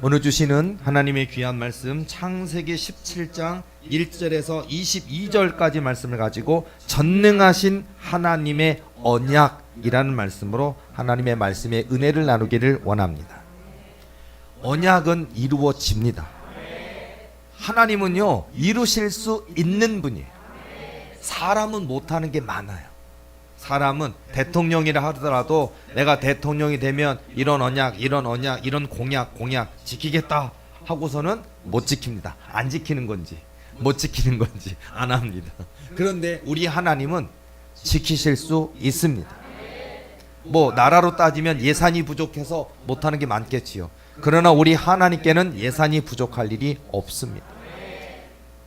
오늘 주시는 하나님의 귀한 말씀 창세기 17장 1절에서 22절까지 말씀을 가지고 전능하신 하나님의 언약이라는 말씀으로 하나님의 말씀의 은혜를 나누기를 원합니다. 언약은 이루어집니다. 하나님은요, 이루실 수 있는 분이에요. 사람은 못하는 게 많아요. 사람은 대통령이라 하더라도 내가 대통령이 되면 이런 언약, 이런 공약 지키겠다 하고서는 못 지킵니다. 안 지키는 건지 못 지키는 건지 안 합니다. 그런데 우리 하나님은 지키실 수 있습니다. 뭐 나라로 따지면 예산이 부족해서 못하는 게 많겠지요. 그러나 우리 하나님께는 예산이 부족할 일이 없습니다.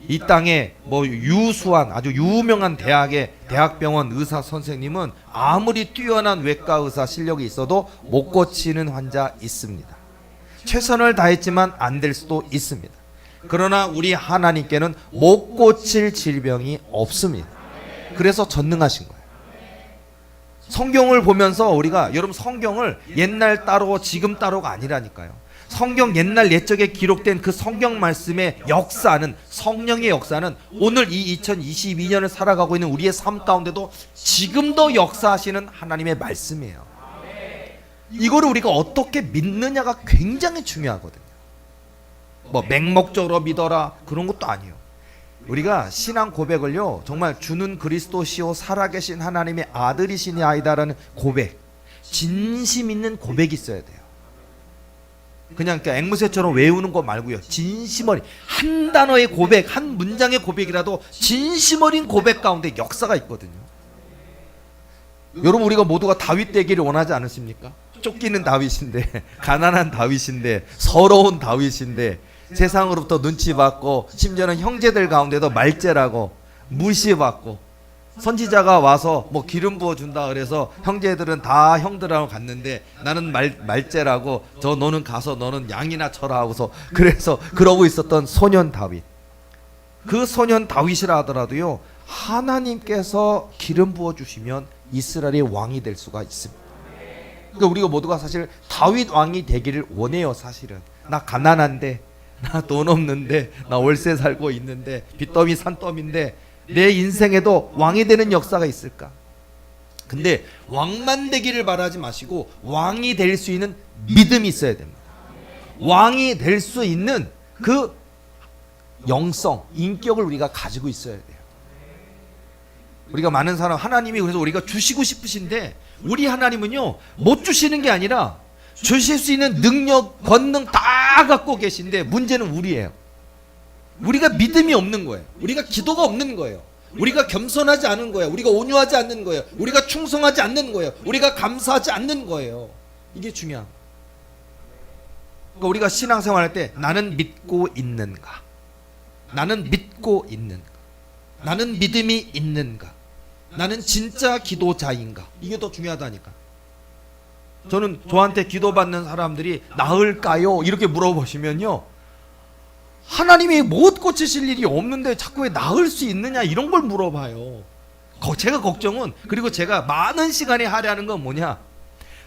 이 땅에 뭐 유수한 아주 유명한 대학의 대학병원 의사 선생님은 아무리 뛰어난 외과 의사 실력이 있어도 못 고치는 환자 있습니다. 최선을 다했지만 안 될 수도 있습니다. 그러나 우리 하나님께는 못 고칠 질병이 없습니다. 그래서 전능하신 거예요. 성경을 보면서 우리가 여러분 성경을 옛날 따로 지금 따로가 아니라니까요. 성경 옛날 옛적에 기록된 그 성경 말씀의 역사는, 성령의 역사는 오늘 이 2022년을 살아가고 있는 우리의 삶 가운데도 지금도 역사하시는 하나님의 말씀이에요. 이거를 우리가 어떻게 믿느냐가 굉장히 중요하거든요. 뭐 맹목적으로 믿어라 그런 것도 아니에요. 우리가 신앙 고백을요, 정말 주는 그리스도시요 살아계신 하나님의 아들이시니 아이다라는 고백, 진심 있는 고백이 있어야 돼요. 그냥 앵무새처럼 외우는 거 말고요, 진심 어린 한 단어의 고백, 한 문장의 고백이라도 진심 어린 고백 가운데 역사가 있거든요. 여러분, 우리가 모두가 다윗 되기를 원하지 않으십니까? 쫓기는 다윗인데, 가난한 다윗인데, 서러운 다윗인데, 세상으로부터 눈치 받고, 심지어는 형제들 가운데도 말죄라고 무시받고, 선지자가 와서 뭐 기름 부어 준다 그래서 형제들은 다 형들하고 갔는데 나는 말죄라고, 저 너는 가서 너는 양이나 쳐라 하고서, 그래서 그러고 있었던 소년 다윗. 그 소년 다윗이라 하더라도요, 하나님께서 기름 부어 주시면 이스라엘의 왕이 될 수가 있습니다. 그러니까 우리가 모두가 사실 다윗 왕이 되기를 원해요. 사실은 나 가난한데, 나 돈 없는데, 나 월세 살고 있는데, 빚더미 산더미인데 내 인생에도 왕이 되는 역사가 있을까? 근데 왕만 되기를 바라지 마시고 왕이 될 수 있는 믿음이 있어야 됩니다. 왕이 될 수 있는 그 영성, 인격을 우리가 가지고 있어야 돼요. 우리가 많은 사람, 하나님이 그래서 우리가 주시고 싶으신데, 우리 하나님은요, 못 주시는 게 아니라 주실 수 있는 능력, 권능 다 갖고 계신데 문제는 우리예요. 우리가 믿음이 없는 거예요. 우리가 기도가 없는 거예요. 우리가 겸손하지 않은 거예요. 우리가 온유하지 않는 거예요. 우리가 충성하지 않는 거예요. 우리가 감사하지 않는 거예요. 이게 중요한 거예요. 그러니까 우리가 신앙생활 할 때 나는 믿고 있는가? 나는 믿고 있는가? 나는 믿음이 있는가? 나는 진짜 기도자인가? 이게 더 중요하다니까. 저는 저한테 기도받는 사람들이 나을까요? 이렇게 물어보시면요, 하나님이 못 고치실 일이 없는데 자꾸 왜 나을 수 있느냐 이런 걸 물어봐요. 제가 걱정은, 그리고 제가 많은 시간에 하려는 건 뭐냐,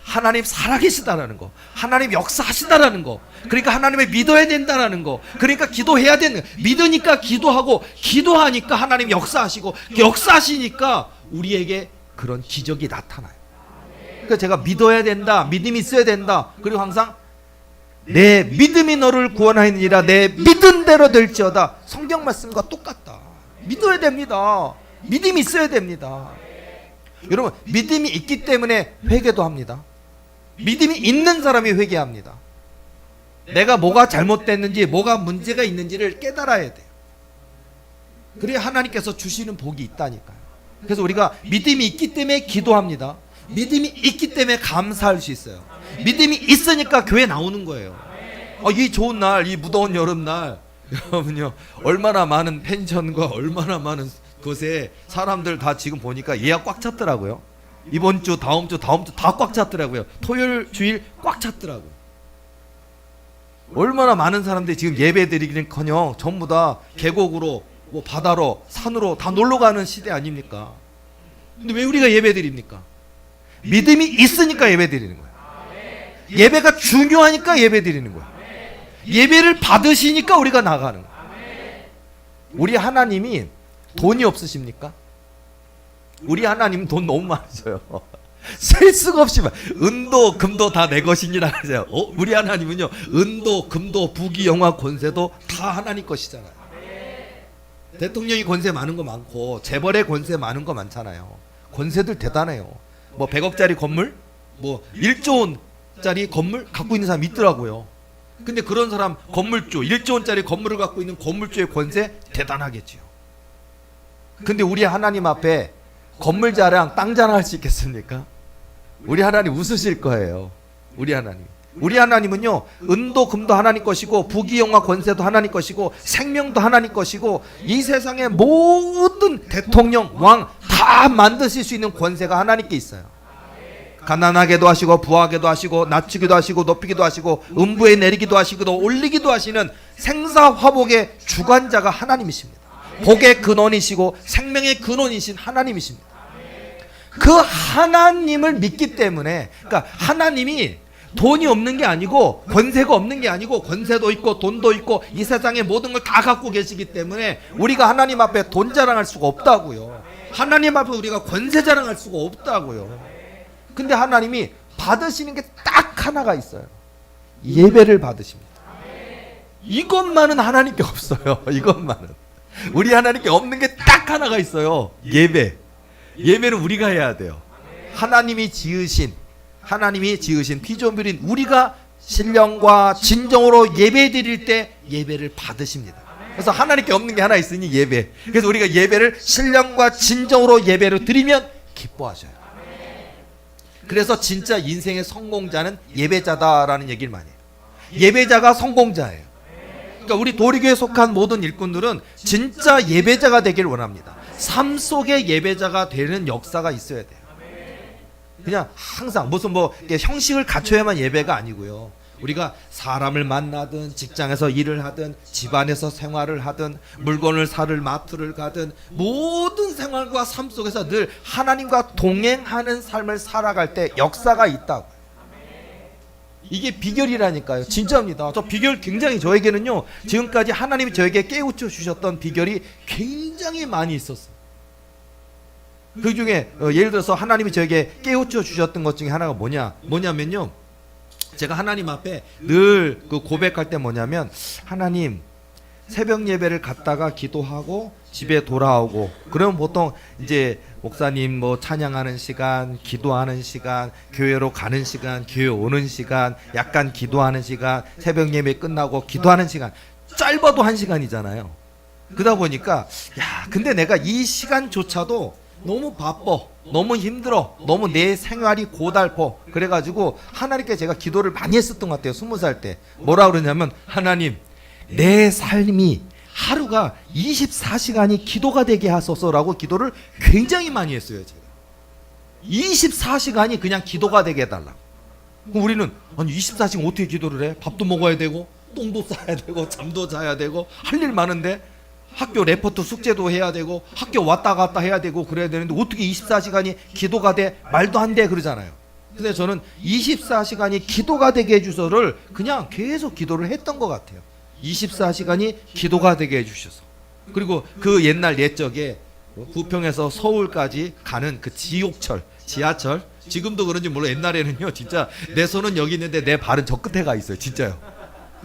하나님 살아계시다라는 거, 하나님 역사하시다라는 거, 그러니까 하나님을 믿어야 된다라는 거, 그러니까 기도해야 되는 거, 믿으니까 기도하고, 기도하니까 하나님 역사하시고, 역사하시니까 우리에게 그런 기적이 나타나요. 그러니까 제가 믿어야 된다, 믿음이 있어야 된다, 그리고 항상 내 믿음이 너를 구원하느니라, 내 믿은 대로 될지어다. 성경 말씀과 똑같다. 믿어야 됩니다. 믿음이 있어야 됩니다. 여러분, 믿음이 있기 때문에 회개도 합니다. 믿음이 있는 사람이 회개합니다. 내가 뭐가 잘못됐는지, 뭐가 문제가 있는지를 깨달아야 돼요. 그래야 하나님께서 주시는 복이 있다니까요. 그래서 우리가 믿음이 있기 때문에 기도합니다. 믿음이 있기 때문에 감사할 수 있어요. 믿음이 있으니까 교회 나오는 거예요. 이 좋은 날, 이 무더운 여름날, 여러분요, 얼마나 많은 펜션과 얼마나 많은 곳에 사람들 다 지금 보니까 예약 꽉 찼더라고요. 이번 주, 다음 주 다 꽉 찼더라고요. 토요일, 주일 꽉 찼더라고요. 얼마나 많은 사람들이 지금 예배 드리기는커녕 전부 다 계곡으로, 뭐 바다로, 산으로 다 놀러 가는 시대 아닙니까? 근데 왜 우리가 예배 드립니까? 믿음이 있으니까 예배 드리는 거예요. 예배가 중요하니까 예배 드리는 거예요. 예배를 받으시니까 우리가 나가는 거예요. 우리 하나님이 돈이 없으십니까? 우리 하나님 돈 너무 많으셔요. 셀 수가 없이 은도 금도 다 내 것이니라 하세요. 우리 하나님은요, 은도 금도 부귀 영화 권세도 다 하나님 것이잖아요. 대통령이 권세 많은 거 많고 재벌의 권세 많은 거 많잖아요. 권세들 대단해요. 뭐 100억짜리 건물, 뭐 1조 원짜리 건물 갖고 있는 사람 있더라고요. 근데 그런 사람 건물주, 1조 원짜리 건물을 갖고 있는 건물주의 권세 대단하겠지요. 근데 우리 하나님 앞에 건물 자랑, 땅 자랑할 수 있겠습니까? 우리 하나님 웃으실 거예요. 우리 하나님. 우리 하나님은요, 은도 금도 하나님 것이고 부귀 영화 권세도 하나님 것이고 생명도 하나님 것이고 이 세상의 모든 대통령, 왕 다 만드실 수 있는 권세가 하나님께 있어요. 가난하게도 하시고 부하게도 하시고 낮추기도 하시고 높이기도 하시고 음부에 내리기도 하시고 올리기도 하시는 생사화복의 주관자가 하나님이십니다. 복의 근원이시고 생명의 근원이신 하나님이십니다. 그 하나님을 믿기 때문에, 그러니까 하나님이 돈이 없는 게 아니고 권세가 없는 게 아니고 권세도 있고 돈도 있고 이 세상의 모든 걸 다 갖고 계시기 때문에 우리가 하나님 앞에 돈 자랑할 수가 없다고요. 하나님 앞에 우리가 권세 자랑할 수가 없다고요. 근데 하나님이 받으시는 게 딱 하나가 있어요. 예배를 받으십니다. 이것만은 하나님께 없어요. 이것만은. 우리 하나님께 없는 게 딱 하나가 있어요. 예배. 예배는 우리가 해야 돼요. 하나님이 지으신 피조물인 우리가 신령과 진정으로 예배 드릴 때 예배를 받으십니다. 그래서 하나님께 없는 게 하나 있으니 예배. 그래서 우리가 예배를 신령과 진정으로 예배로 드리면 기뻐하셔요. 그래서 진짜 인생의 성공자는 예배자다라는 얘기를 많이 해요. 예배자가 성공자예요. 그러니까 우리 도리교에 속한 모든 일꾼들은 진짜 예배자가 되길 원합니다. 삶 속에 예배자가 되는 역사가 있어야 돼요. 그냥 항상 무슨 뭐 형식을 갖춰야만 예배가 아니고요. 우리가 사람을 만나든 직장에서 일을 하든 집안에서 생활을 하든 물건을 사를 마트를 가든 모든 생활과 삶 속에서 늘 하나님과 동행하는 삶을 살아갈 때 역사가 있다고. 이게 비결이라니까요. 진짜입니다. 저 비결 굉장히 저에게는요, 지금까지 하나님이 저에게 깨우쳐 주셨던 비결이 굉장히 많이 있었어요. 그 중에 예를 들어서 하나님이 저에게 깨우쳐 주셨던 것 중에 하나가 뭐냐면요, 제가 하나님 앞에 늘 그 고백할 때 뭐냐면, 하나님, 새벽 예배를 갔다가 기도하고 집에 돌아오고, 그러면 보통 이제 목사님 뭐 찬양하는 시간, 기도하는 시간, 교회로 가는 시간, 교회 오는 시간, 약간 기도하는 시간, 새벽 예배 끝나고 기도하는 시간, 짧아도 1시간이잖아요. 그러다 보니까 근데 내가 이 시간조차도 너무 바빠, 너무 힘들어, 너무 내 생활이 고달퍼. 그래가지고 하나님께 제가 기도를 많이 했었던 것 같아요. 20살 때 뭐라 그러냐면, 하나님, 내 삶이 하루가 24시간이 기도가 되게 하소서라고 기도를 굉장히 많이 했어요. 제가 24시간이 그냥 기도가 되게 해달라고. 그럼 우리는 아니 24시간 어떻게 기도를 해? 밥도 먹어야 되고 똥도 싸야 되고 잠도 자야 되고 할 일 많은데, 학교 레포트 숙제도 해야 되고 학교 왔다 갔다 해야 되고 그래야 되는데 어떻게 24시간이 기도가 돼? 말도 안 돼 그러잖아요. 근데 저는 24시간이 기도가 되게 해주소를 그냥 계속 기도를 했던 것 같아요. 24시간이 기도가 되게 해주셔서. 그리고 그 옛날 옛적에 부평에서 서울까지 가는 그 지옥철, 지하철, 지금도 그런지 몰라, 옛날에는요 진짜 내 손은 여기 있는데 내 발은 저 끝에 가 있어요. 진짜요.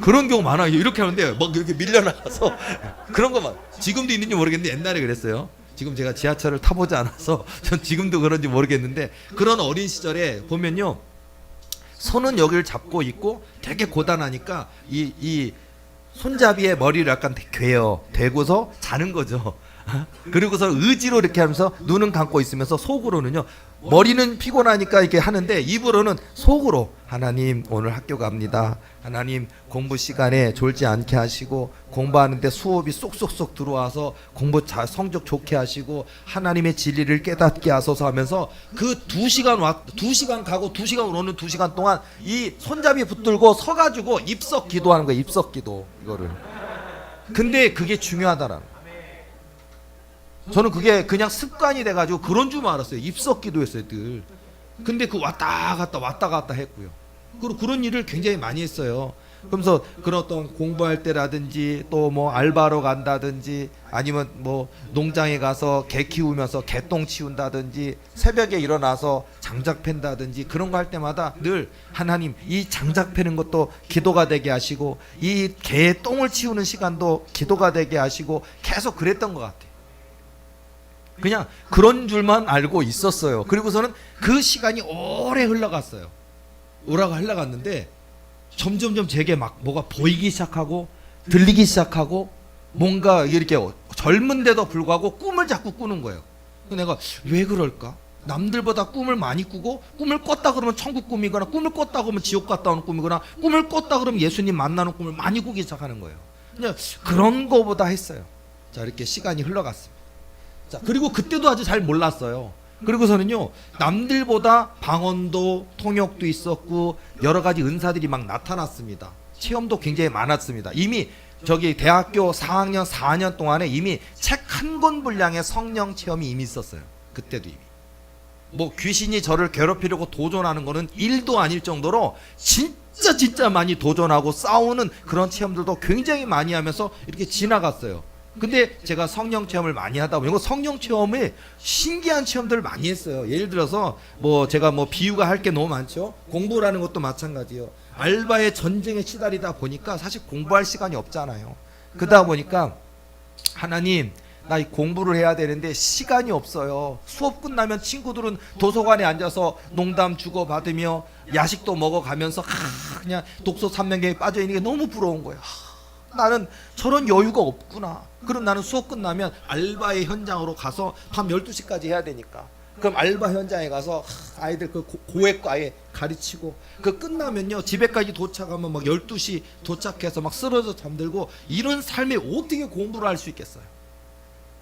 그런 경우 많아요. 이렇게 하는데 막 이렇게 밀려나가서 그런 거만. 지금도 있는지 모르겠는데 옛날에 그랬어요. 지금 제가 지하철을 타보지 않아서 전 지금도 그런지 모르겠는데, 그런 어린 시절에 보면요, 손은 여기를 잡고 있고 되게 고단하니까 이 손잡이에 머리를 약간 괴요. 대고서 자는 거죠. 그리고서 의지로 이렇게 하면서 눈은 감고 있으면서 속으로는요, 머리는 피곤하니까 이렇게 하는데 입으로는 속으로, 하나님 오늘 학교 갑니다. 하나님 공부 시간에 졸지 않게 하시고 공부하는데 수업이 쏙쏙쏙 들어와서 공부 성적 좋게 하시고 하나님의 진리를 깨닫게 하소서 하면서 그 2시간 가고 2시간 오는 2시간 동안 이 손잡이 붙들고 서가지고 입석 기도하는 거예요. 입석 기도 이거를. 근데 그게 중요하다라는 거예요. 저는 그게 그냥 습관이 돼가지고 그런 줄 알았어요. 입석 기도했어요 늘. 근데 그 왔다 갔다 했고요. 그리고 그런 일을 굉장히 많이 했어요. 그러면서 그런 어떤 공부할 때라든지 또 뭐 알바로 간다든지 아니면 뭐 농장에 가서 개 키우면서 개똥 치운다든지 새벽에 일어나서 장작 팬다든지 그런 거 할 때마다 늘 하나님 이 장작 패는 것도 기도가 되게 하시고 이 개 똥을 치우는 시간도 기도가 되게 하시고 계속 그랬던 것 같아요. 그냥 그런 줄만 알고 있었어요. 그리고서는 그 시간이 오래 흘러갔어요. 오라가 흘러갔는데 점점점 제게 막 뭐가 보이기 시작하고 들리기 시작하고 뭔가 이렇게 젊은데도 불구하고 꿈을 자꾸 꾸는 거예요. 내가 왜 그럴까? 남들보다 꿈을 많이 꾸고 꿈을 꿨다 그러면 천국 꿈이거나 꿈을 꿨다 그러면 지옥 갔다 오는 꿈이거나 꿈을 꿨다 그러면 예수님 만나는 꿈을 많이 꾸기 시작하는 거예요. 그냥 그런 거보다 했어요. 자, 이렇게 시간이 흘러갔습니다. 자, 그리고 그때도 아주 잘 몰랐어요. 그리고서는요, 남들보다 방언도 통역도 있었고 여러 가지 은사들이 막 나타났습니다. 체험도 굉장히 많았습니다. 이미 저기 대학교 4학년 4년 동안에 이미 책 한 권 분량의 성령 체험이 이미 있었어요. 그때도 이미 뭐 귀신이 저를 괴롭히려고 도전하는 거는 1도 아닐 정도로 진짜 많이 도전하고 싸우는 그런 체험들도 굉장히 많이 하면서 이렇게 지나갔어요. 근데 제가 성령 체험을 많이 하다 보니까 성령 체험에 신기한 체험들을 많이 했어요. 예를 들어서 뭐 제가 뭐 비유가 할 게 너무 많죠. 공부라는 것도 마찬가지예요. 알바의 전쟁에 시달리다 보니까 사실 공부할 시간이 없잖아요. 그러다 보니까 하나님 나 이 공부를 해야 되는데 시간이 없어요. 수업 끝나면 친구들은 도서관에 앉아서 농담 주고받으며 야식도 먹어가면서 그냥 독서 삼명경에 빠져있는 게 너무 부러운 거예요. 나는 저런 여유가 없구나. 그럼 나는 수업 끝나면 알바의 현장으로 가서 밤 12시까지 해야 되니까 그럼 알바 현장에 가서 아이들 그 고액과에 가르치고 그 끝나면요 집에까지 도착하면 막 12시 도착해서 막 쓰러져 잠들고 이런 삶에 어떻게 공부를 할 수 있겠어요.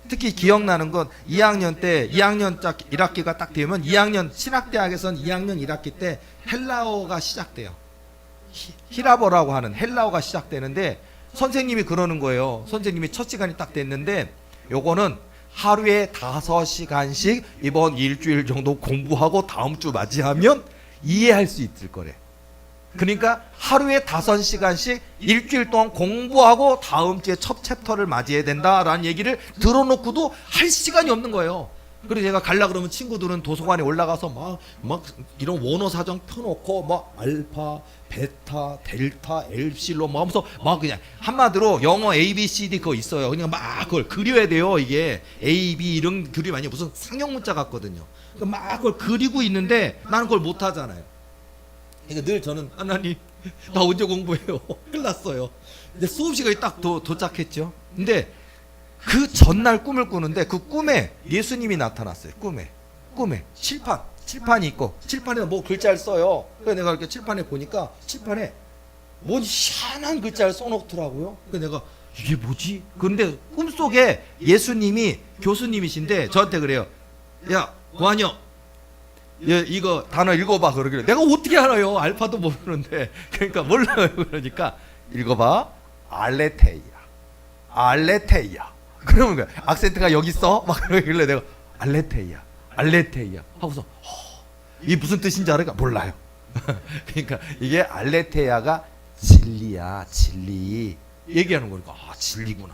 특히 기억나는 건 2학년 때 2학년 딱 1학기가 딱 되면 2학년 신학대학에서는 2학년 1학기 때 헬라어가 시작돼요. 히라버라고 하는 헬라어가 시작되는데 선생님이 그러는 거예요. 선생님이 첫 시간이 딱 됐는데 요거는 하루에 5시간씩 이번 일주일 정도 공부하고 다음 주 맞이하면 이해할 수 있을 거래. 그러니까 하루에 5시간씩 일주일 동안 공부하고 다음 주에 첫 챕터를 맞이해야 된다라는 얘기를 들어놓고도 할 시간이 없는 거예요. 그래서 제가 갈라 그러면 친구들은 도서관에 올라가서 막 이런 원어 사전 펴놓고 막 알파, 베타, 델타, 엡실론 뭐 하면서 막 그냥 한마디로 영어 A, B, C, D 그거 있어요. 그냥 막 그걸 그려야 돼요. 이게 A, B 이런 그림 아니에요. 무슨 상형 문자 같거든요. 막 그걸 그리고 있는데 나는 그걸 못 하잖아요. 그러니까 늘 저는 하나님 나 언제 공부해요? 큰일 났어요. 근데 수업 시간이 딱 도착했죠. 근데 그 전날 꿈을 꾸는데 그 꿈에 예수님이 나타났어요. 꿈에 칠판이 있고 칠판에 뭐 글자를 써요. 그래서 내가 이렇게 칠판에 보니까 칠판에 뭔 희한한 글자를 써놓더라고요. 그래서 내가 이게 뭐지? 그런데 꿈속에 예수님이 교수님이신데 저한테 그래요. 야 고한영 이거 단어 읽어봐 그러길래 내가 어떻게 알아요? 알파도 모르는데. 그러니까 몰라요. 그러니까 읽어봐. 알레테이야. 그러면 거야. 악센트가 여기 있어? 막 그러길래 내가 알레테이야 하고서 이게 무슨 뜻인지 알아요? 몰라요. 그러니까 이게 알레테야가 진리야. 진리 얘기하는 거니까 진리구나.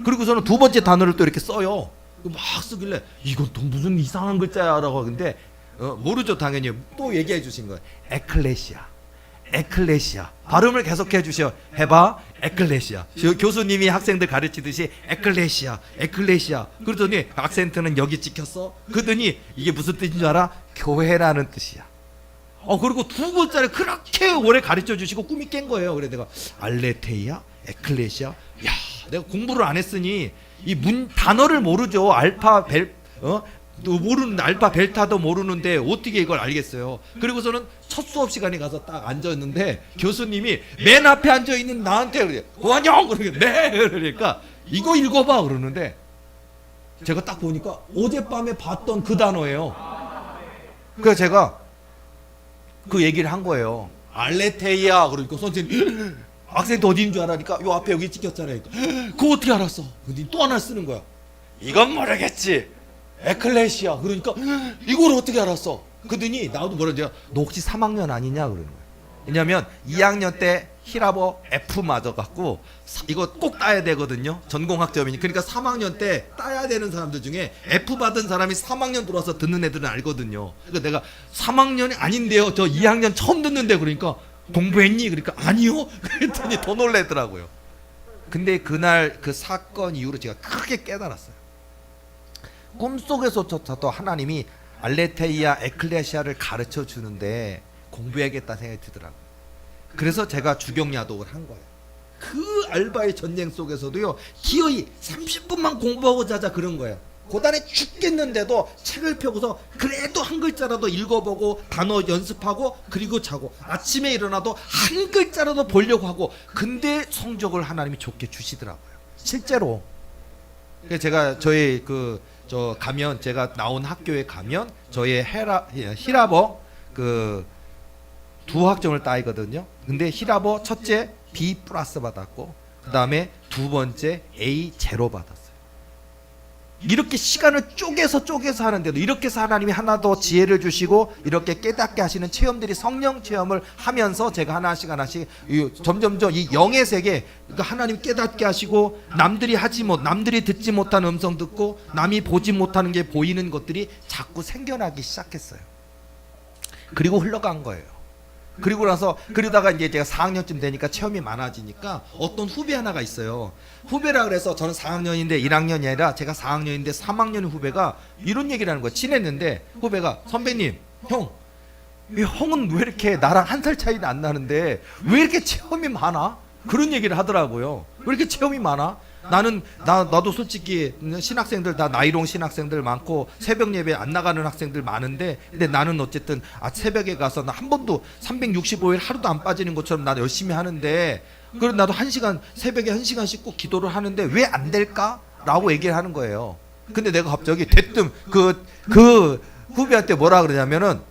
그리고 저는 두 번째 단어를 또 이렇게 써요. 막 쓰길래 이건 또 무슨 이상한 글자야 라고 하는데 모르죠. 당연히 또 얘기해 주신 거예요. 에클레시아 발음을 계속해 주셔. 해봐. 에클레시아. 교수님이 학생들 가르치듯이 에클레시아 그러더니 악센트는 여기 찍혔어. 그러더니 이게 무슨 뜻인 줄 알아? 교회라는 뜻이야. 그리고 두 글자를 그렇게 오래 가르쳐 주시고 꿈이 깬 거예요. 그래 내가 알레테이아 에클레시아. 야, 내가 공부를 안 했으니 이 단어를 모르죠. 알파 모르는 알파 벨타도 모르는데 어떻게 이걸 알겠어요. 그리고서는 첫 수업 시간에 가서 딱 앉았는데 교수님이 맨 앞에 앉아 있는 나한테 그래. 고한영 그러니까 네 그러니까 이거 읽어봐 그러는데 제가 딱 보니까 어젯밤에 봤던 그 단어예요. 그래서 제가 그 얘기를 한 거예요. 알레테이아 그러니까 선생님 악센트 어디인 줄 알았니까 요 앞에 여기 찍혔잖아요. 그거 어떻게 알았어? 근데 또 하나 쓰는 거야. 이건 모르겠지. 에클레시아 그러니까 이걸 어떻게 알았어? 그러더니 나도 뭐라 너 혹시 3학년 아니냐 그러는 거야. 왜냐면 2학년 때 히라보 F 맞아갖고 이거 꼭 따야 되거든요. 전공학점이니. 그러니까 3학년 때 따야 되는 사람들 중에 F 받은 사람이 3학년 들어와서 듣는 애들은 알거든요. 그러니까 내가 3학년이 아닌데요, 저 2학년 처음 듣는데, 그러니까 공부했니? 그러니까 아니요. 그랬더니 더 놀래더라고요. 근데 그날 그 사건 이후로 제가 크게 깨달았어요. 꿈속에서조차도 하나님이 알레테이아 에클레시아를 가르쳐 주는데 공부해야겠다는 생각이 들더라고요. 그래서 제가 주경야독을 한 거예요. 그 알바의 전쟁 속에서도요, 기어이 30분만 공부하고 자자 그런 거예요. 고단에 죽겠는데도 책을 펴고서 그래도 한 글자라도 읽어보고 단어 연습하고 그리고 자고, 아침에 일어나도 한 글자라도 보려고 하고. 근데 성적을 하나님이 좋게 주시더라고요, 실제로. 그래서 제가 저희 가면, 제가 나온 학교에 가면 저희 히라버 두 학점을 따이거든요. 근데 히라버 첫째 B 플러스 받았고, 그 다음에 두 번째 A 제로 받았어요. 이렇게 시간을 쪼개서 하는데도 이렇게 해서 하나님이 하나 더 지혜를 주시고 이렇게 깨닫게 하시는 체험들이, 성령 체험을 하면서 제가 하나씩 점점점 이 영의 세계, 그러니까 하나님 깨닫게 하시고, 남들이 듣지 못한 음성 듣고 남이 보지 못하는 게 보이는 것들이 자꾸 생겨나기 시작했어요. 그리고 흘러간 거예요. 그리고 나서 그러다가 이제 제가 4학년쯤 되니까 체험이 많아지니까 어떤 후배 하나가 있어요. 후배라 그래서 저는 4학년인데 1학년이 아니라 제가 4학년인데 3학년 후배가 이런 얘기를 하는 거예요. 친했는데 후배가, 선배님, 형은 왜 이렇게 나랑 한 살 차이도 안 나는데 왜 이렇게 체험이 많아? 그런 얘기를 하더라고요. 왜 이렇게 체험이 많아? 나도 솔직히 신학생들 다 나이롱 신학생들 많고 새벽 예배 안 나가는 학생들 많은데, 근데 나는 어쨌든 새벽에 가서 나 한 번도 365일 하루도 안 빠지는 것처럼 나 열심히 하는데, 그럼 나도 새벽에 1시간씩 꼭 기도를 하는데 왜 안 될까? 라고 얘기를 하는 거예요. 근데 내가 갑자기 대뜸 그 후배한테 뭐라 그러냐면은,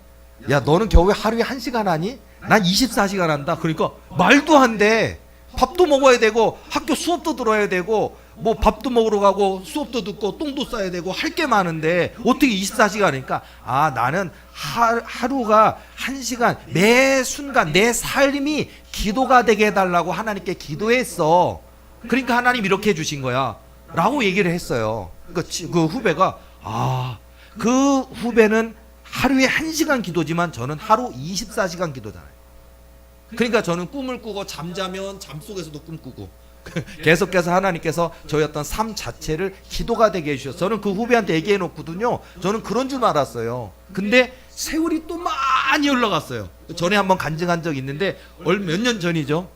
야, 너는 겨우에 하루에 1시간 하니? 난 24시간 한다. 그러니까 말도 안 돼. 밥도 먹어야 되고 학교 수업도 들어야 되고 뭐 밥도 먹으러 가고 수업도 듣고 똥도 싸야 되고 할 게 많은데 어떻게 24시간 하니까, 나는 하루가 1시간, 매 순간 내 삶이 기도가 되게 해달라고 하나님께 기도했어. 그러니까 하나님 이렇게 해주신 거야 라고 얘기를 했어요. 그러니까 그 후배가, 그 후배는 하루에 1시간 기도지만 저는 하루 24시간 기도잖아요. 그러니까 저는 꿈을 꾸고 잠자면 잠속에서도 꿈꾸고 계속해서 하나님께서 저희 어떤 삶 자체를 기도가 되게 해주셔서, 저는 그 후배한테 얘기해 놓거든요. 저는 그런 줄 알았어요. 근데 세월이 또 많이 흘러갔어요. 전에 한번 간증한 적이 있는데 몇 년 전이죠.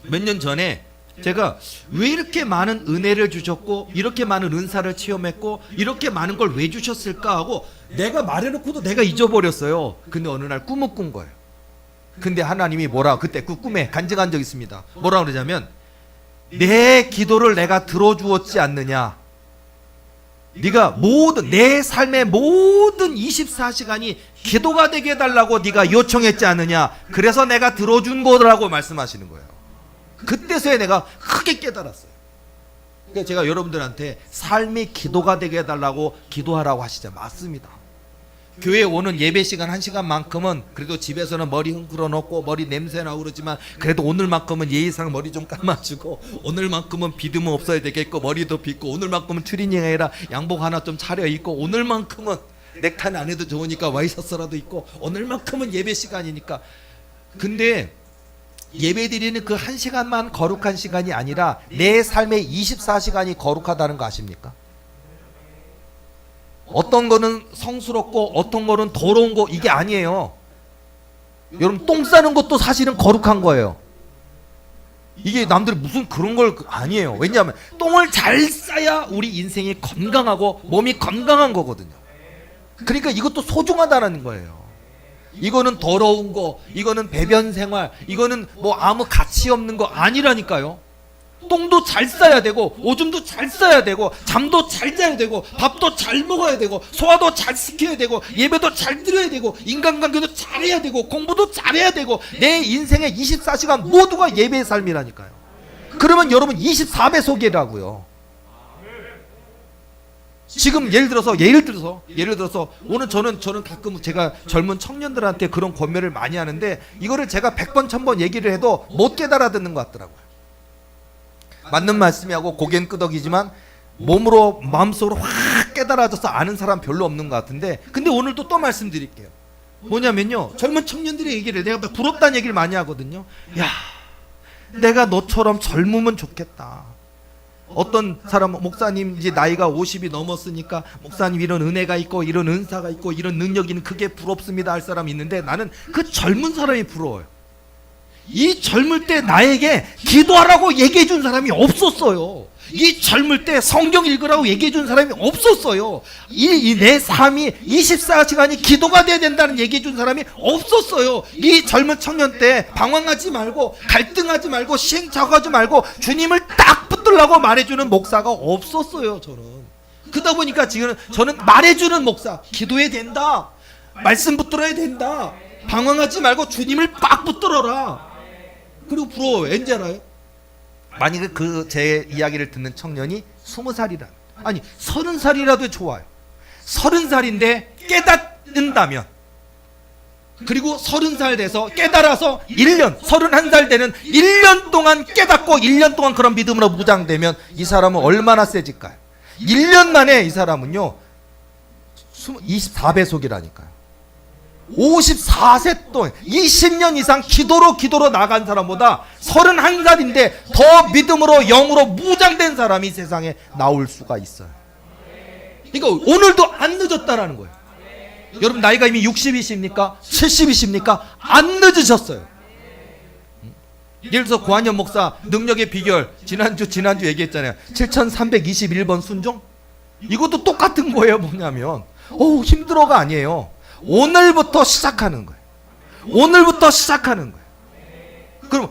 몇 년 전에 제가 왜 이렇게 많은 은혜를 주셨고 이렇게 많은 은사를 체험했고 이렇게 많은 걸 왜 주셨을까 하고 내가 말해놓고도 내가 잊어버렸어요. 근데 어느 날 꿈을 꾼 거예요. 근데 하나님이 그때 그 꿈에 간증한 적 있습니다. 뭐라 그러냐면, 내 기도를 내가 들어주었지 않느냐, 네가 내 삶의 모든 24시간이 기도가 되게 해달라고 네가 요청했지 않느냐, 그래서 내가 들어준 거라고 말씀하시는 거예요. 그때서야 내가 크게 깨달았어요. 그러니까 제가 여러분들한테 삶이 기도가 되게 해달라고 기도하라고 하시죠. 맞습니다. 교회에 오는 예배 시간 1시간만큼은 그래도 집에서는 머리 흔들어 놓고 머리 냄새 나고 그러지만, 그래도 오늘만큼은 예의상 머리 좀 감아주고, 오늘만큼은 비듬은 없어야 되겠고 머리도 빗고, 오늘만큼은 추리닝 아니라 양복 하나 좀 차려입고, 오늘만큼은 넥타이 안 해도 좋으니까 와이셔츠라도 입고, 오늘만큼은 예배 시간이니까. 근데 예배 드리는 그 1시간만 거룩한 시간이 아니라 내 삶의 24시간이 거룩하다는 거 아십니까? 어떤 거는 성스럽고 어떤 거는 더러운 거, 이게 아니에요. 여러분, 똥 싸는 것도 사실은 거룩한 거예요. 이게 남들이 무슨 그런 걸 아니에요. 왜냐하면 똥을 잘 싸야 우리 인생이 건강하고 몸이 건강한 거거든요. 그러니까 이것도 소중하다는 거예요. 이거는 더러운 거, 이거는 배변 생활, 이거는 뭐 아무 가치 없는 거 아니라니까요. 똥도 잘 싸야 되고, 오줌도 잘 싸야 되고, 잠도 잘 자야 되고, 밥도 잘 먹어야 되고, 소화도 잘 시켜야 되고, 예배도 잘 드려야 되고, 인간관계도 잘해야 되고, 공부도 잘해야 되고, 내 인생의 24시간 모두가 예배의 삶이라니까요. 그러면 여러분 24배속이라고요. 지금 예를 들어서 오늘 저는 가끔 제가 젊은 청년들한테 그런 권면을 많이 하는데 이거를 제가 100번 1000번 얘기를 해도 못 깨달아 듣는 것 같더라고요. 맞는 말씀이하고 고개는 끄덕이지만 몸으로 마음속으로 확 깨달아져서 아는 사람 별로 없는 것 같은데, 근데 오늘도 또 말씀드릴게요. 뭐냐면요, 젊은 청년들의 얘기를 내가 부럽다는 얘기를 많이 하거든요. 야, 내가 너처럼 젊으면 좋겠다. 어떤 사람은 목사님 이제 나이가 50이 넘었으니까 목사님 이런 은혜가 있고 이런 은사가 있고 이런 능력이 있는 그게 부럽습니다 할 사람이 있는데, 나는 그 젊은 사람이 부러워요. 이 젊을 때 나에게 기도하라고 얘기해 준 사람이 없었어요. 이 젊을 때 성경 읽으라고 얘기해 준 사람이 없었어요. 내 삶이 24시간이 기도가 돼야 된다는 얘기해 준 사람이 없었어요. 이 젊은 청년 때 방황하지 말고 갈등하지 말고 시행착오하지 말고 주님을 딱 붙들라고 말해주는 목사가 없었어요. 저는 그러다 보니까 지금 저는 말해주는 목사, 기도해야 된다, 말씀 붙들어야 된다, 방황하지 말고 주님을 빡 붙들어라. 그리고 부러워요. 왠지 알아요? 만약에 그 제 이야기를 듣는 청년이 20살이라, 아니 30살이라도 좋아요. 30살인데 깨닫는다면, 그리고 30살 돼서 깨달아서 1년, 31살 되는 1년 동안 깨닫고 1년 동안 그런 믿음으로 무장되면 이 사람은 얼마나 세질까요? 1년 만에 이 사람은요 24배속이라니까요. 54세 동안 20년 이상 기도로 나간 사람보다 31살인데 더 믿음으로 영으로 무장된 사람이 세상에 나올 수가 있어요. 그러니까 오늘도 안 늦었다라는 거예요. 여러분 나이가 이미 60이십니까? 70이십니까? 안 늦으셨어요. 예를 들어서 고한현 목사 능력의 비결 지난주 얘기했잖아요. 7321번 순종. 이것도 똑같은 거예요. 뭐냐면 힘들어가 아니에요. 오늘부터 시작하는 거예요. 오늘부터 시작하는 거예요. 그럼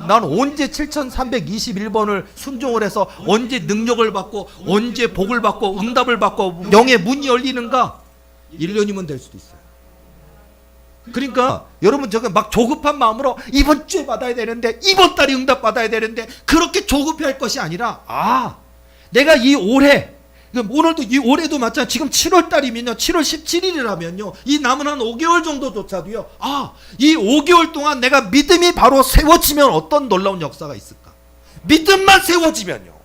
나는 언제 7321번을 순종을 해서 언제 능력을 받고 언제 복을 받고 응답을 받고 영의 문이 열리는가? 1년이면 될 수도 있어요. 그러니까 여러분 저거 막 조급한 마음으로 이번 주에 받아야 되는데 이번 달에 응답 받아야 되는데 그렇게 조급해할 것이 아니라, 내가 이 올해, 오늘도 이 올해도 마찬가지. 지금 7월 달이면요 7월 17일이라면요 이 남은 한 5개월 정도조차도요, 이 5개월 동안 내가 믿음이 바로 세워지면 어떤 놀라운 역사가 있을까? 믿음만 세워지면요,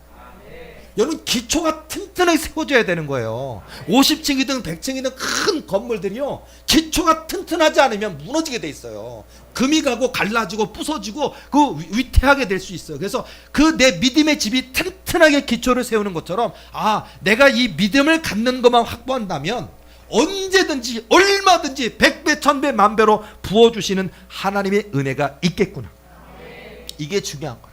여러분 기초가 튼튼하게 세워져야 되는 거예요. 50층이든 100층이든 큰 건물들이요 기초가 튼튼하지 않으면 무너지게 돼 있어요. 금이 가고 갈라지고 부서지고 그 위태하게 될 수 있어요. 그래서 그 내 믿음의 집이 튼튼하게 기초를 세우는 것처럼, 내가 이 믿음을 갖는 것만 확보한다면 언제든지 얼마든지 100배 1000배 만배로 부어주시는 하나님의 은혜가 있겠구나. 이게 중요한 거예요.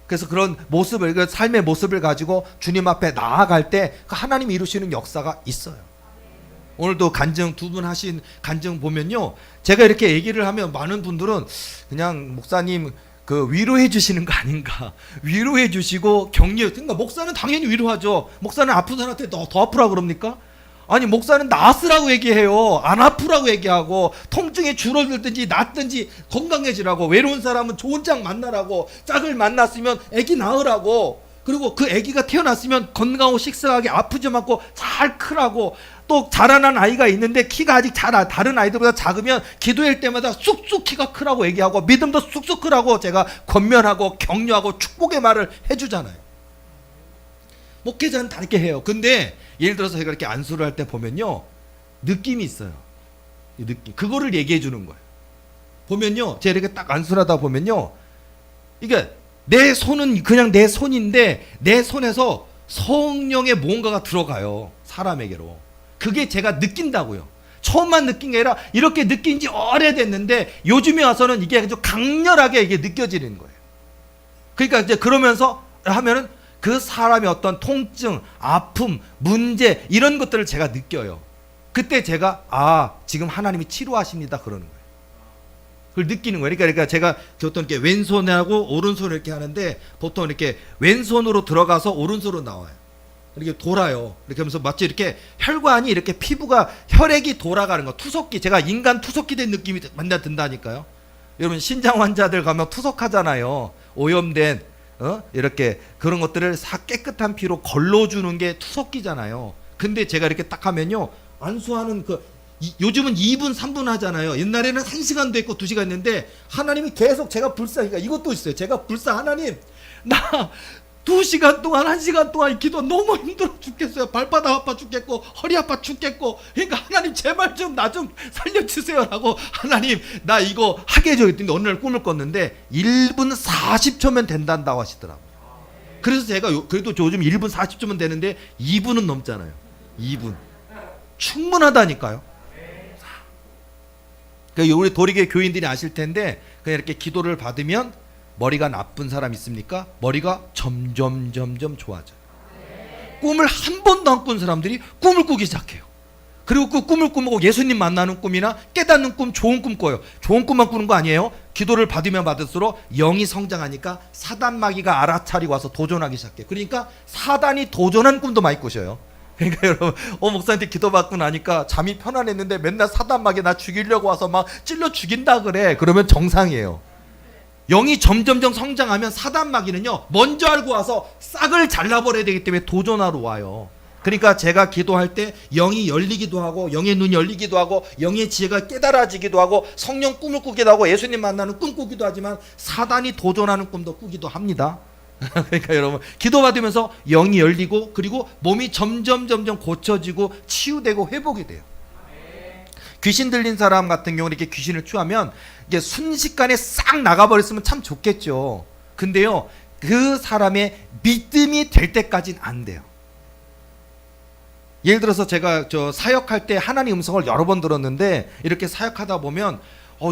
그래서 그런 모습을, 그 삶의 모습을 가지고 주님 앞에 나아갈 때 하나님이 이루시는 역사가 있어요. 오늘도 간증 두 분 하신 간증 보면요, 제가 이렇게 얘기를 하면 많은 분들은 그냥 목사님 그 위로해 주시는 거 아닌가, 위로해 주시고 격려, 그러니까 목사는 당연히 위로하죠. 목사는 아픈 사람한테 더 아프라고 그럽니까? 아니 목사는 나으라고 얘기해요. 안 아프라고 얘기하고, 통증이 줄어들든지 낫든지 건강해지라고, 외로운 사람은 좋은 짝 만나라고, 짝을 만났으면 애기 낳으라고, 그리고 그 애기가 태어났으면 건강하고 식사하게 아프지 않고 잘 크라고, 또 자라난 아이가 있는데 키가 아직 다른 아이들보다 작으면 기도할 때마다 쑥쑥 키가 크라고 얘기하고 믿음도 쑥쑥 크라고 제가 권면하고 격려하고 축복의 말을 해주잖아요. 목회자는 다르게 해요. 근데 예를 들어서 제가 이렇게 안수를 할 때 보면요 느낌이 있어요. 이 느낌, 그거를 얘기해 주는 거예요. 보면요 제가 이렇게 딱 안수를 하다 보면요, 이게 내 손은 그냥 내 손인데 내 손에서 성령의 뭔가가 들어가요. 사람에게로. 그게 제가 느낀다고요. 처음만 느낀 게 아니라 이렇게 느낀 지 오래됐는데 요즘에 와서는 이게 아주 강렬하게 이게 느껴지는 거예요. 그러니까 이제 그러면서 하면은 그 사람의 어떤 통증, 아픔, 문제 이런 것들을 제가 느껴요. 그때 제가 지금 하나님이 치료하십니다 그러는 거예요. 그걸 느끼는 거예요. 그러니까 제가 보통 이렇게 왼손하고 오른손을 이렇게 하는데 보통 이렇게 왼손으로 들어가서 오른손으로 나와요. 이렇게 돌아요. 이렇게 하면서 마치 이렇게 혈관이 이렇게 피부가 혈액이 돌아가는 거, 투석기, 제가 인간 투석기 된 느낌이 맨날 든다니까요. 여러분 신장 환자들 가면 투석하잖아요. 오염된 이렇게 그런 것들을 깨끗한 피로 걸러주는 게 투석기잖아요. 근데 제가 이렇게 딱 하면요, 안수하는 요즘은 2분 3분 하잖아요. 옛날에는 1시간도 했고 2시간 했는데 하나님이 계속 제가 불쌍히가 이것도 있어요. 제가 하나님, 나 2시간 동안 1시간 동안 기도 너무 힘들어 죽겠어요. 발바닥 아파 죽겠고 허리 아파 죽겠고, 그러니까 하나님 제발 좀 나 좀 살려주세요라고, 하나님 나 이거 하게 해줘 했더니 어느 날 꿈을 꿨는데 1분 40초면 된단다고 하시더라고요. 그래서 제가 그래도 요즘 1분 40초면 되는데 2분은 넘잖아요. 2분 충분하다니까요. 그러니까 우리 도리교회 교인들이 아실 텐데, 그냥 이렇게 기도를 받으면 머리가 나쁜 사람 있습니까? 머리가 점점 좋아져요. 꿈을 한 번도 안 꾼 사람들이 꿈을 꾸기 시작해요. 그리고 그 꿈을 꾸고 예수님 만나는 꿈이나 깨닫는 꿈, 좋은 꿈 꿔요. 좋은 꿈만 꾸는 거 아니에요. 기도를 받으면 받을수록 영이 성장하니까 사단 마귀가 알아차리고 와서 도전하기 시작해요. 그러니까 사단이 도전한 꿈도 많이 꾸셔요. 그러니까 여러분, 목사한테 기도받고 나니까 잠이 편안했는데 맨날 사단 마귀 나 죽이려고 와서 막 찔러 죽인다 그래. 그러면 정상이에요. 영이 점점 성장하면 사단 마귀는요, 먼저 알고 와서 싹을 잘라버려야 되기 때문에 도전하러 와요. 그러니까 제가 기도할 때 영이 열리기도 하고, 영의 눈이 열리기도 하고, 영의 지혜가 깨달아지기도 하고, 성령 꿈을 꾸기도 하고, 예수님 만나는 꿈 꾸기도 하지만 사단이 도전하는 꿈도 꾸기도 합니다. 그러니까 여러분, 기도받으면서 영이 열리고, 그리고 몸이 점점 고쳐지고 치유되고 회복이 돼요. 귀신 들린 사람 같은 경우는 이렇게 귀신을 취하면 이게 순식간에 싹 나가버렸으면 참 좋겠죠. 근데요, 그 사람의 믿음이 될 때까지는 안 돼요. 예를 들어서 제가 사역할 때 하나님 음성을 여러 번 들었는데, 이렇게 사역하다 보면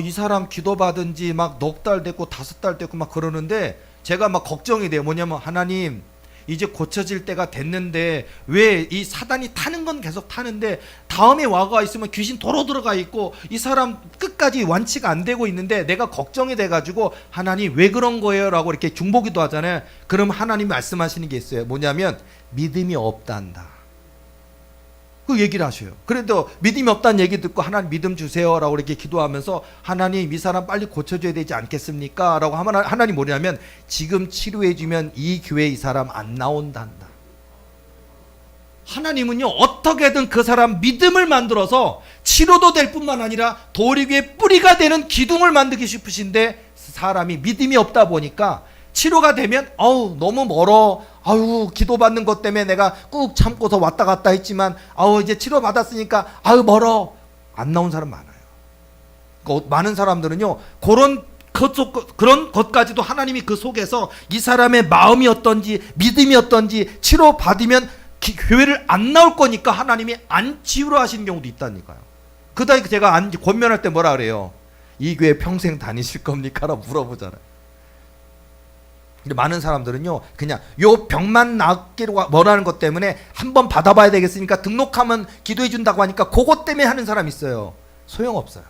이 사람 기도받은 지 막 넉 달 됐고 5달 됐고 막 그러는데, 제가 막 걱정이 돼요. 뭐냐면, 하나님 이제 고쳐질 때가 됐는데 왜 이 사단이 타는 건 계속 타는데 다음에 와가 있으면 귀신 도로 들어가 있고 이 사람 끝까지 완치가 안 되고 있는데 내가 걱정이 돼가지고, 하나님 왜 그런 거예요? 라고 이렇게 중보기도 하잖아요. 그럼 하나님 말씀하시는 게 있어요. 뭐냐면, 믿음이 없단다. 그 얘기를 하셔요. 그래도 믿음이 없다는 얘기 듣고 하나님 믿음 주세요 라고 이렇게 기도하면서, 하나님 이 사람 빨리 고쳐줘야 되지 않겠습니까? 라고 하면 하나님 뭐냐면, 지금 치료해주면 이 교회 이 사람 안 나온단다. 하나님은요, 어떻게든 그 사람 믿음을 만들어서 치료도 될 뿐만 아니라 도리교의 뿌리가 되는 기둥을 만들기 싶으신데, 사람이 믿음이 없다 보니까 치료가 되면 너무 멀어, 기도받는 것 때문에 내가 꾹 참고서 왔다 갔다 했지만 이제 치료 받았으니까 멀어, 안 나온 사람 많아요. 많은 사람들은요, 그런 것까지도 하나님이 그 속에서 이 사람의 마음이 어떤지 믿음이 어떤지 치료 받으면 교회를 안 나올 거니까 하나님이 안 치유로 하시는 경우도 있다니까요. 그다음에 제가 권면할 때 뭐라 그래요? 이 교회 평생 다니실 겁니까? 라고 물어보잖아요. 근데 많은 사람들은요, 그냥 요 병만 낫기로 뭐라는 것 때문에 한번 받아봐야 되겠으니까 등록하면 기도해 준다고 하니까 그것 때문에 하는 사람이 있어요. 소용없어요.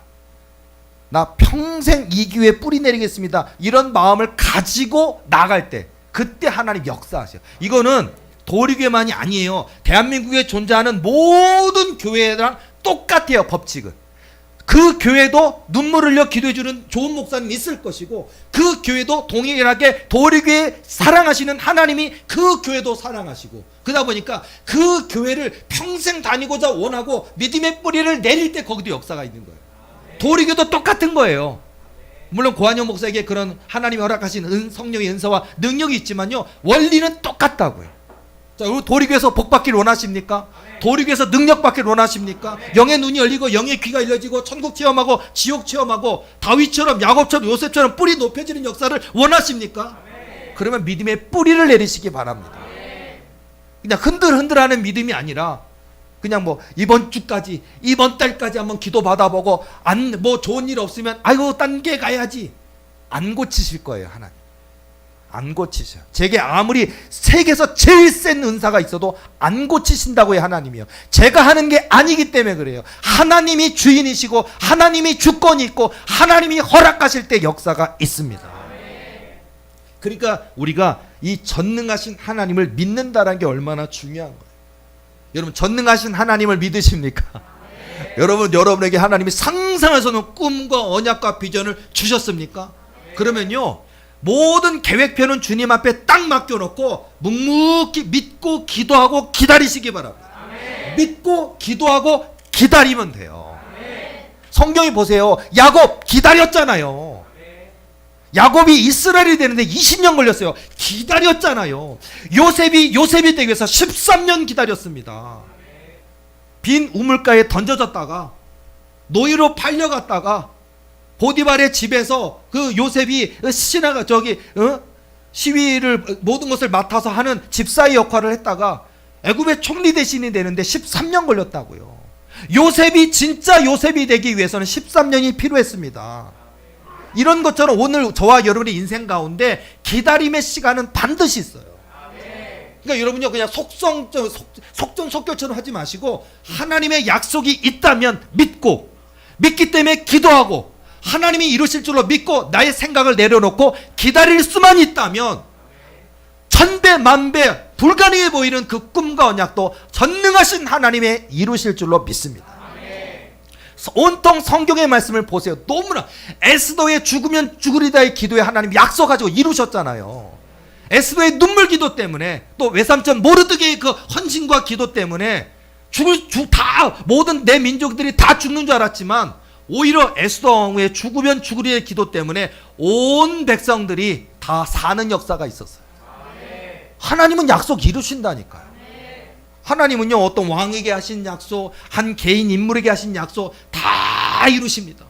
나 평생 이 교회에 뿌리 내리겠습니다, 이런 마음을 가지고 나갈 때 그때 하나님 역사하세요. 이거는 도리교회만이 아니에요. 대한민국에 존재하는 모든 교회랑 똑같아요. 법칙은. 그 교회도 눈물 흘려 기도해주는 좋은 목사님이 있을 것이고, 그 교회도 동일하게 도리교회 사랑하시는 하나님이 그 교회도 사랑하시고, 그러다 보니까 그 교회를 평생 다니고자 원하고 믿음의 뿌리를 내릴 때 거기도 역사가 있는 거예요. 도리교도 똑같은 거예요. 물론 고한영 목사에게 그런 하나님이 허락하신 성령의 은사와 능력이 있지만요, 원리는 똑같다고요. 자, 도리교에서 복 받기를 원하십니까? 도리교에서 능력 받기를 원하십니까? 영의 눈이 열리고 영의 귀가 열려지고 천국 체험하고 지옥 체험하고 다윗처럼 야곱처럼 요셉처럼 뿌리 높여지는 역사를 원하십니까? 그러면 믿음의 뿌리를 내리시기 바랍니다. 그냥 흔들흔들하는 믿음이 아니라, 그냥 이번 주까지 이번 달까지 한번 기도 받아보고 좋은 일 없으면 딴 게 가야지, 안 고치실 거예요. 하나님 안 고치셔요. 제게 아무리 세계에서 제일 센 은사가 있어도 안 고치신다고요. 하나님이요. 제가 하는 게 아니기 때문에 그래요. 하나님이 주인이시고 하나님이 주권이 있고 하나님이 허락하실 때 역사가 있습니다. 그러니까 우리가 이 전능하신 하나님을 믿는다는 게 얼마나 중요한 거예요. 여러분, 전능하신 하나님을 믿으십니까? 여러분에게 하나님이 상상에서는 꿈과 언약과 비전을 주셨습니까? 그러면요, 모든 계획표는 주님 앞에 딱 맡겨놓고 묵묵히 믿고 기도하고 기다리시기 바랍니다. 믿고 기도하고 기다리면 돼요. 성경이 보세요. 야곱 기다렸잖아요. 야곱이 이스라엘이 되는데 20년 걸렸어요. 기다렸잖아요. 요셉이 되기 위해서 13년 기다렸습니다. 빈 우물가에 던져졌다가 노예로 팔려갔다가 보디발의 집에서 그 요셉이 시위를 모든 것을 맡아서 하는 집사의 역할을 했다가 애굽의 총리 대신이 되는데 13년 걸렸다고요. 요셉이 진짜 요셉이 되기 위해서는 13년이 필요했습니다. 이런 것처럼 오늘 저와 여러분의 인생 가운데 기다림의 시간은 반드시 있어요. 그러니까 여러분요 그냥 속전속결처럼 하지 마시고 하나님의 약속이 있다면 믿기 때문에 기도하고 하나님이 이루실 줄로 믿고 나의 생각을 내려놓고 기다릴 수만 있다면 천배 만배 불가능해 보이는 그 꿈과 언약도 전능하신 하나님의 이루실 줄로 믿습니다. 온통 성경의 말씀을 보세요. 너무나 에스더의 죽으면 죽으리다의 기도에 하나님 약속하시고 이루셨잖아요. 에스더의 눈물 기도 때문에 또 외삼촌 모르드게의 그 헌신과 기도 때문에 모든 내 민족들이 다 죽는 줄 알았지만 오히려 에스더 왕후의 죽으면 죽으리의 기도 때문에 온 백성들이 다 사는 역사가 있었어요. 하나님은 약속 이루신다니까요. 하나님은요 어떤 왕에게 하신 약속, 한 개인 인물에게 하신 약속 다 이루십니다.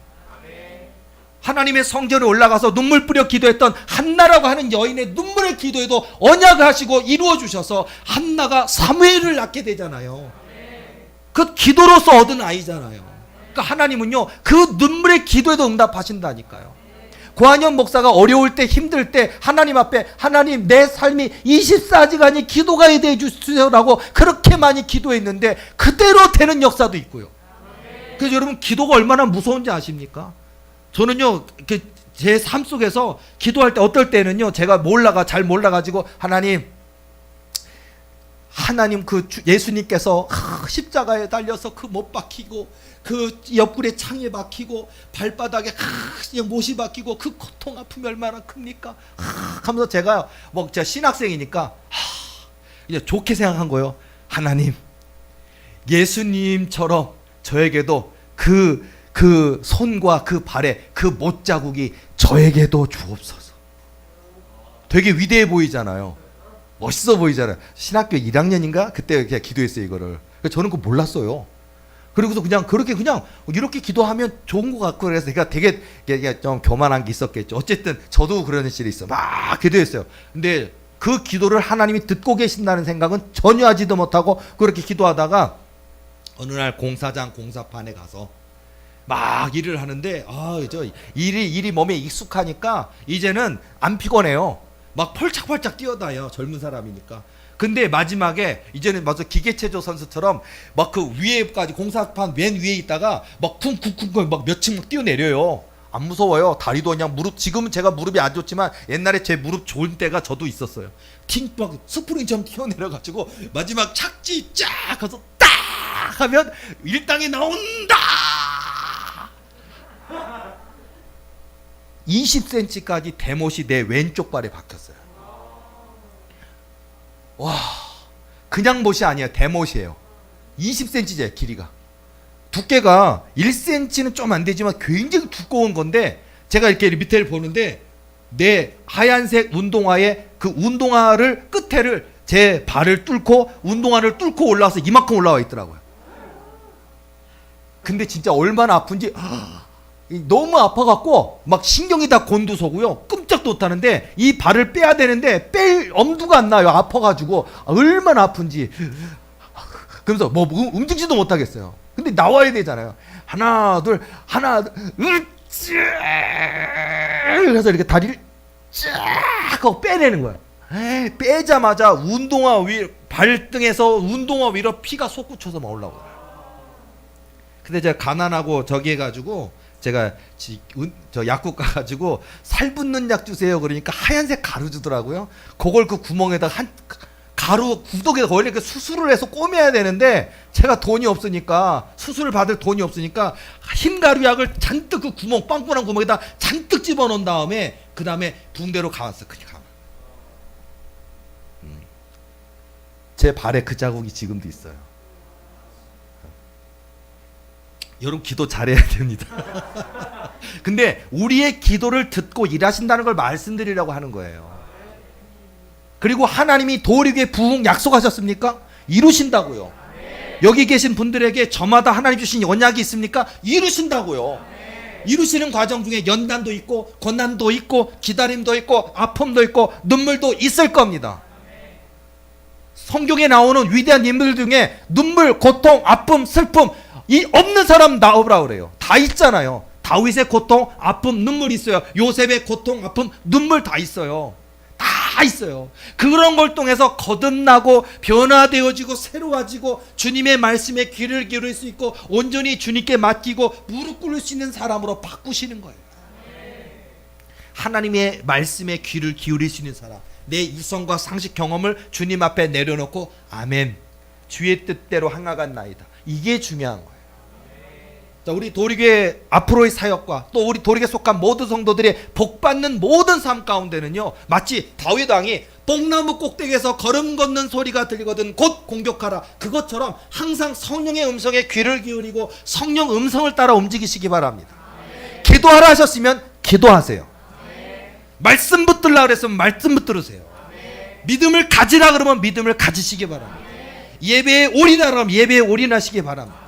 하나님의 성전에 올라가서 눈물 뿌려 기도했던 한나라고 하는 여인의 눈물의 기도에도 언약을 하시고 이루어 주셔서 한나가 사무엘을 낳게 되잖아요. 그 기도로서 얻은 아이잖아요. 그러니까 하나님은요 그 눈물의 기도에도 응답하신다니까요. 고한현 목사가 어려울 때 힘들 때 하나님 앞에 하나님 내 삶이 24시간이 기도가 되어 주세요라고 그렇게 많이 기도했는데 그대로 되는 역사도 있고요. 그래서 여러분 기도가 얼마나 무서운지 아십니까? 저는요 제 삶 속에서 기도할 때 어떨 때는요 제가 잘 몰라가지고 하나님 그 예수님께서 십자가에 달려서 그 못 박히고 그 옆구리에 창에 박히고 발바닥에 그냥 못이 박히고 그 고통 아픔이 얼마나 큽니까? 하면서 제가 제가 신학생이니까 이제 좋게 생각한 거예요. 하나님 예수님처럼 저에게도 그 손과 그 발에 그 못자국이 저에게도 주옵소서. 되게 위대해 보이잖아요. 멋있어 보이잖아요. 신학교 1학년인가? 그때 그냥 기도했어요 이거를. 저는 그거 몰랐어요. 그리고서 그냥 그렇게 이렇게 기도하면 좋은 것 같고 그래서 제가 되게 좀 교만한 게 있었겠죠. 어쨌든 저도 그런 일이 있어. 막 기도했어요. 근데 그 기도를 하나님이 듣고 계신다는 생각은 전혀 하지도 못하고 그렇게 기도하다가 어느 날 공사판에 가서 막 일을 하는데 일이 몸에 익숙하니까 이제는 안 피곤해요. 막 펄짝펄짝 뛰어다요. 젊은 사람이니까. 근데 마지막에 이제는 기계체조 선수처럼 막 그 위에까지 공사판 맨 위에 있다가 막 쿵쿵쿵쿵 막 몇 층 막 뛰어내려요. 안 무서워요. 다리도 그냥 지금은 제가 무릎이 안 좋지만 옛날에 제 무릎 좋은 때가 저도 있었어요. 막 스프링처럼 뛰어내려가지고 마지막 착지 쫙 가서 딱 하면 일당이 나온다. 20cm까지 대못이 내 왼쪽 발에 박혔어요. 와, 그냥 못이 아니에요. 대못이에요. 20cm제 길이가. 두께가 1cm는 좀 안 되지만 굉장히 두꺼운 건데 제가 이렇게 밑에를 보는데 내 하얀색 운동화에 그 운동화를 끝에를 제 발을 뚫고 운동화를 뚫고 올라와서 이만큼 올라와 있더라고요. 근데 진짜 얼마나 아픈지 너무 아파갖고 막 신경이 다 곤두서고요. 끔짝도 못하는데 이 발을 빼야 되는데 뺄 엄두가 안 나요. 아파가지고 얼마나 아픈지. 그러면서 움직이지도 못하겠어요. 근데 나와야 되잖아요. 하나 둘 그래서 이렇게 다리를 쫙 하고 빼내는 거예요. 빼자마자 발등에서 운동화 위로 피가 솟구쳐서 막 올라오더라고요. 근데 제가 가난하고 저기 해가지고 제가 저 약국 가가지고 살 붙는 약 주세요 그러니까 하얀색 가루 주더라고요. 그걸 그 구멍에다가 가루 구독에서 원래 그 수술을 해서 꼬매야 되는데 제가 돈이 없으니까 수술을 받을 돈이 없으니까 흰 가루약을 잔뜩 그 구멍 빵꾸난 구멍에다 잔뜩 집어넣은 다음에 그 다음에 붕대로 감았어. 그냥 감아. 제 발에 그 자국이 지금도 있어요. 여러분 기도 잘해야 됩니다. 근데 우리의 기도를 듣고 일하신다는 걸 말씀드리려고 하는 거예요. 그리고 하나님이 도리교회 부흥 약속하셨습니까? 이루신다고요. 여기 계신 분들에게 저마다 하나님 주신 언약이 있습니까? 이루신다고요. 이루시는 과정 중에 연단도 있고 고난도 있고 기다림도 있고 아픔도 있고 눈물도 있을 겁니다. 성경에 나오는 위대한 인물 중에 눈물, 고통, 아픔, 슬픔 이 없는 사람 나오라 그래요. 다 있잖아요. 다윗의 고통, 아픔, 눈물 있어요. 요셉의 고통, 아픔, 눈물 다 있어요. 다 있어요. 그런 걸 통해서 거듭나고 변화되어지고 새로워지고 주님의 말씀에 귀를 기울일 수 있고 온전히 주님께 맡기고 무릎 꿇을 수 있는 사람으로 바꾸시는 거예요. 하나님의 말씀에 귀를 기울일 수 있는 사람, 내 이성과 상식 경험을 주님 앞에 내려놓고 아멘, 주의 뜻대로 행하겠나이다. 이게 중요한 거예요. 자, 우리 도리교회 앞으로의 사역과 또 우리 도리교회 속한 모든 성도들의 복받는 모든 삶 가운데는요, 마치 다윗 왕이 뽕나무 꼭대기에서 걸음 걷는 소리가 들리거든 곧 공격하라, 그것처럼 항상 성령의 음성에 귀를 기울이고 성령 음성을 따라 움직이시기 바랍니다. 기도하라 하셨으면 기도하세요. 말씀 붙들라 그랬으면 말씀 붙들으세요. 믿음을 가지라 그러면 믿음을 가지시기 바랍니다. 예배에 올인하라 그러면 예배에 올인하시기 바랍니다.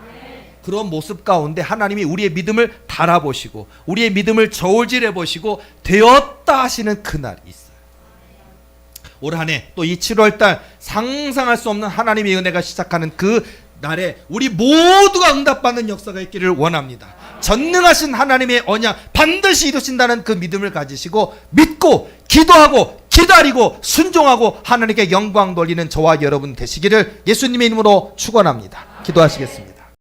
그런 모습 가운데 하나님이 우리의 믿음을 달아보시고 우리의 믿음을 저울질해 보시고 되었다 하시는 그날이 있어요. 올 한 해 또 이 7월달 상상할 수 없는 하나님의 은혜가 시작하는 그 날에 우리 모두가 응답받는 역사가 있기를 원합니다. 전능하신 하나님의 언약 반드시 이루신다는 그 믿음을 가지시고 믿고 기도하고 기다리고 순종하고 하나님께 영광 돌리는 저와 여러분 되시기를 예수님의 이름으로 축원합니다. 기도하시겠습니다.